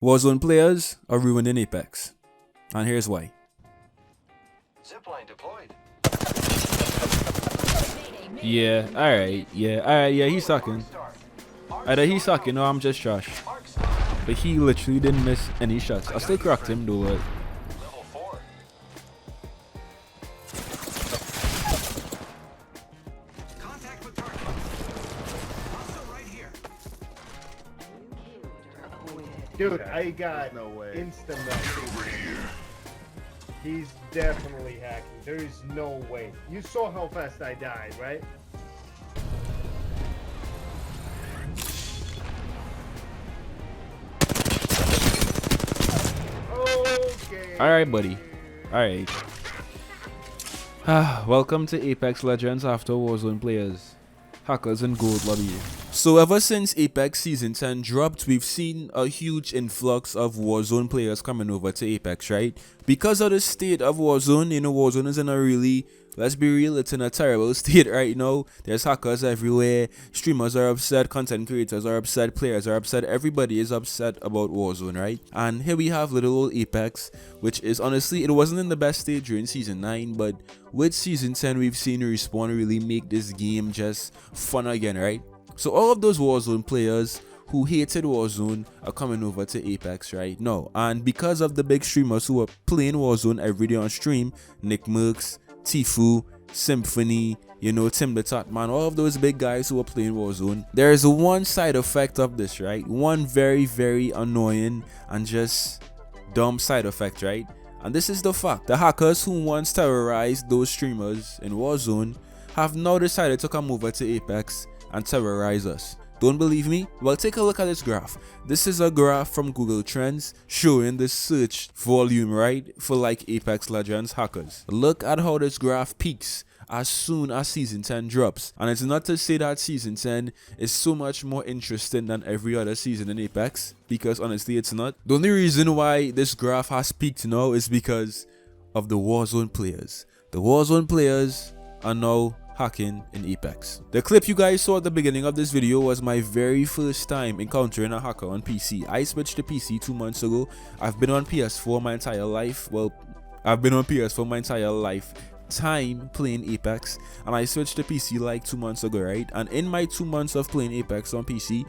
Warzone players are ruining Apex, and here's why. Zipline deployed. Yeah, alright, he's sucking. Either he's sucking or I'm just trash. But he literally didn't miss any shots. I still cracked him though. Level 4. Contact with target. Hostile right here. Dude, I got No way. instant over here. He's definitely hacking. There is no way. You saw how fast I died, right? Okay. Alright, buddy. Alright. Welcome to Apex Legends after Warzone players. Hackers and gold lobby. So ever since Apex Season 10 dropped, we've seen a huge influx of Warzone players coming over to Apex, right? Because of the state of Warzone, Warzone is in a really, let's be real, it's in a terrible state right now. There's hackers everywhere, streamers are upset, content creators are upset, players are upset, everybody is upset about Warzone, right? And here we have little old Apex, which is honestly, it wasn't in the best state during Season 9, but with Season 10, we've seen Respawn really make this game just fun again, right? So all of those Warzone players who hated Warzone are coming over to Apex right now. And because of the big streamers who are playing Warzone every day on stream, Nick Mercs, Tifu, Symphony, Tim the Tatman, all of those big guys who are playing Warzone, there is one side effect of this, right? One very, very annoying and just dumb side effect, right? And this is the fact. The hackers who once terrorized those streamers in Warzone have now decided to come over to Apex and terrorize us. Don't believe me? Well, take a look at this graph. This is a graph from Google Trends showing the search volume, right, for like Apex Legends hackers. Look at how this graph peaks as soon as Season 10 drops. And it's not to say that Season 10 is so much more interesting than every other season in Apex, because honestly it's not. The only reason why this graph has peaked now is because of the Warzone players. The Warzone players are now hacking in Apex. The clip you guys saw at the beginning of this video was my very first time encountering a hacker on PC. I switched to PC 2 months ago. I've been on PS4 my entire life. Well, I've been on PS4 my entire life time playing Apex, and I switched to PC like 2 months ago, right? And in my 2 months of playing Apex on PC,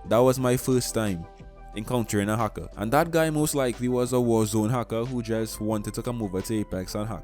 that was my first time encountering a hacker, and that guy most likely was a Warzone hacker who just wanted to come over to Apex and hack.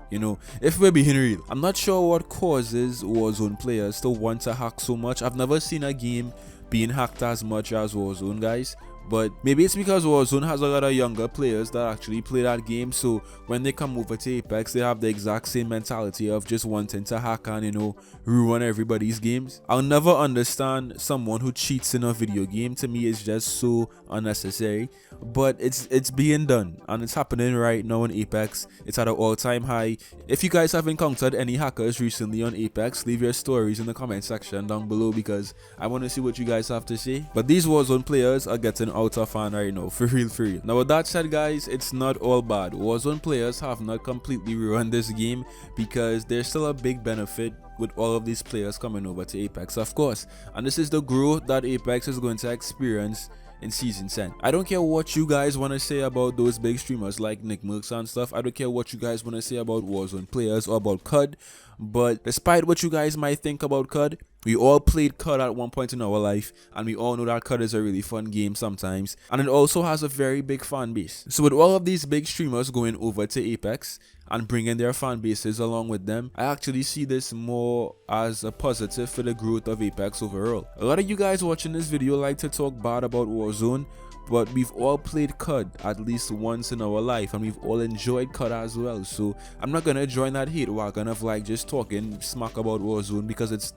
If we're being real, I'm not sure what causes Warzone players to want to hack so much. I've never seen a game being hacked as much as Warzone, guys. But maybe it's because Warzone has a lot of younger players that actually play that game, so when they come over to Apex, they have the exact same mentality of just wanting to hack and, ruin everybody's games. I'll never understand someone who cheats in a video game. To me, it's just so unnecessary. But it's being done, and it's happening right now in Apex. It's at an all-time high. If you guys have encountered any hackers recently on Apex, leave your stories in the comment section down below, because I want to see what you guys have to say. But these Warzone players are getting out of hand right now, for real. Now with that said, guys, it's not all bad. Warzone players have not completely ruined this game, because there's still a big benefit with all of these players coming over to Apex, of course, and this is the growth that Apex is going to experience in Season 10. I don't care what you guys want to say about those big streamers like Nick Mercs and stuff. I don't care what you guys want to say about Warzone players or about CUD, but despite what you guys might think about CUD, we all played CUD at one point in our life, and we all know that CUD is a really fun game sometimes, and it also has a very big fan base. So with all of these big streamers going over to Apex and bringing their fan bases along with them, I actually see this more as a positive for the growth of Apex overall. A lot of you guys watching this video like to talk bad about Warzone, but we've all played CUD at least once in our life, and we've all enjoyed CUD as well. So I'm not gonna join that hate wagon of like just talking smack about Warzone because it's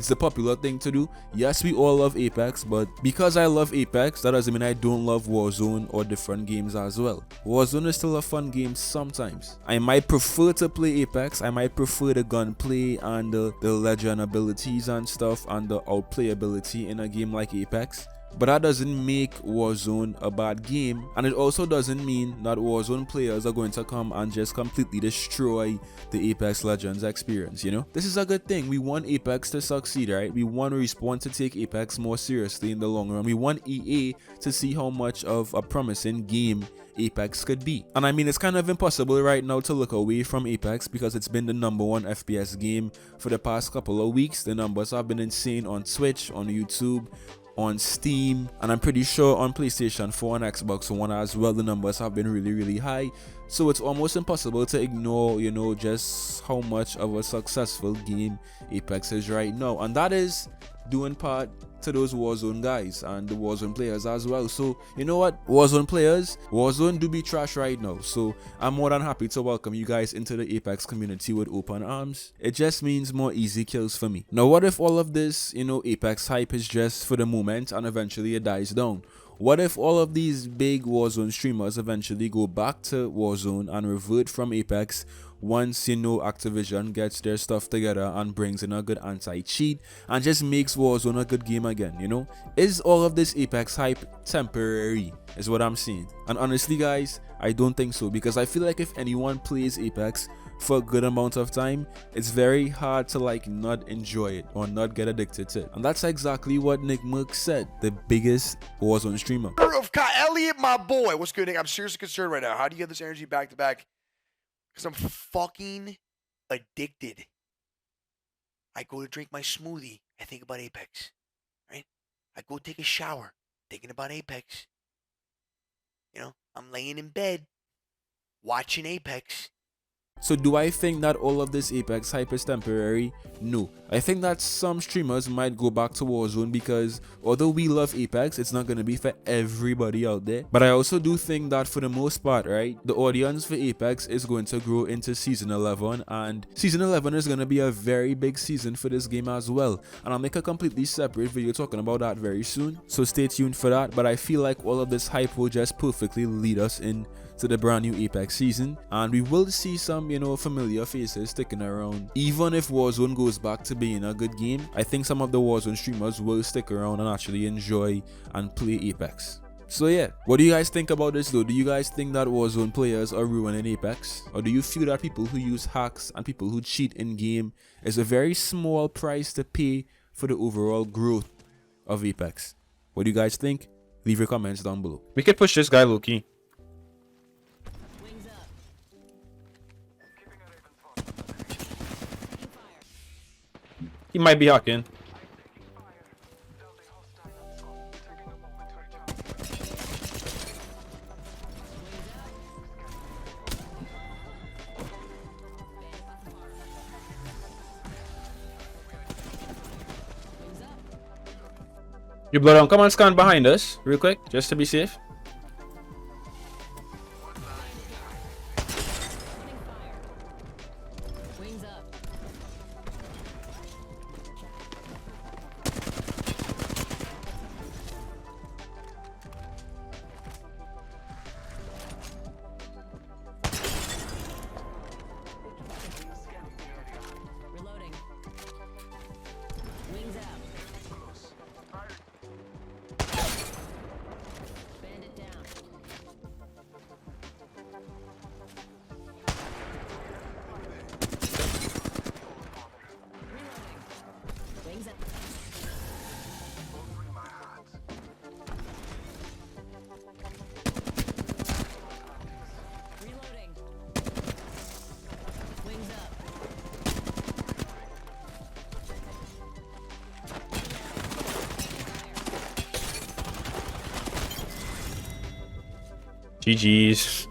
the popular thing to do. Yes, we all love Apex, but because I love Apex, that doesn't mean I don't love Warzone or different games as well. Warzone is still a fun game sometimes. I might prefer to play Apex. I might prefer the gunplay and the legend abilities and stuff and the outplay ability in a game like Apex. But that doesn't make Warzone a bad game, and it also doesn't mean that Warzone players are going to come and just completely destroy the Apex Legends experience, you know? This is a good thing. We want Apex to succeed, right? We want Respawn to take Apex more seriously in the long run. We want EA to see how much of a promising game Apex could be. And I mean, it's kind of impossible right now to look away from Apex because it's been the #1 FPS game for the past couple of weeks. The numbers have been insane on Twitch, on YouTube, on Steam, and I'm pretty sure on PlayStation 4 and Xbox One as well. The numbers have been really high. So it's almost impossible to ignore, you know, just how much of a successful game Apex is right now. And that is due in part to those Warzone guys and the Warzone players as well. So you know what, Warzone players, Warzone do be trash right now, so I'm more than happy to welcome you guys into the Apex community with open arms. It just means more easy kills for me. Now what if all of this, you know, Apex hype is just for the moment and eventually it dies down? What if all of these big Warzone streamers eventually go back to Warzone and revert from Apex once, you know, Activision gets their stuff together and brings in a good anti-cheat and just makes Warzone a good game again, you know? Is all of this Apex hype temporary, is what I'm saying. And honestly guys, I don't think so, because I feel like if anyone plays Apex for a good amount of time, it's very hard to like not enjoy it or not get addicted to it. And that's exactly what Nick Merck said, the biggest Warzone streamer. Of Elliot, my boy. What's good, Nick? I'm seriously concerned right now. How do you get this energy back to back? Because I'm fucking addicted. I go to drink my smoothie, I think about Apex, right? I go take a shower, thinking about Apex. You know, I'm laying in bed, watching Apex. So do I think that all of this Apex hype is temporary? No. I think that some streamers might go back to Warzone because although we love Apex, it's not going to be for everybody out there. But I also do think that for the most part, right, the audience for Apex is going to grow into Season 11, and Season 11 is going to be a very big season for this game as well. And I'll make a completely separate video talking about that very soon, so stay tuned for that. But I feel like all of this hype will just perfectly lead us in to the brand new Apex season, and we will see some, you know, familiar faces sticking around. Even if Warzone goes back to being a good game, I think some of the Warzone streamers will stick around and actually enjoy and play Apex. So yeah, what do you guys think about this though? Do you guys think that Warzone players are ruining Apex? Or do you feel that people who use hacks and people who cheat in game is a very small price to pay for the overall growth of Apex? What do you guys think? Leave your comments down below. We could push this guy low-key. He might be hacking. You blow down. Come on, scan behind us real quick, just to be safe. GG's.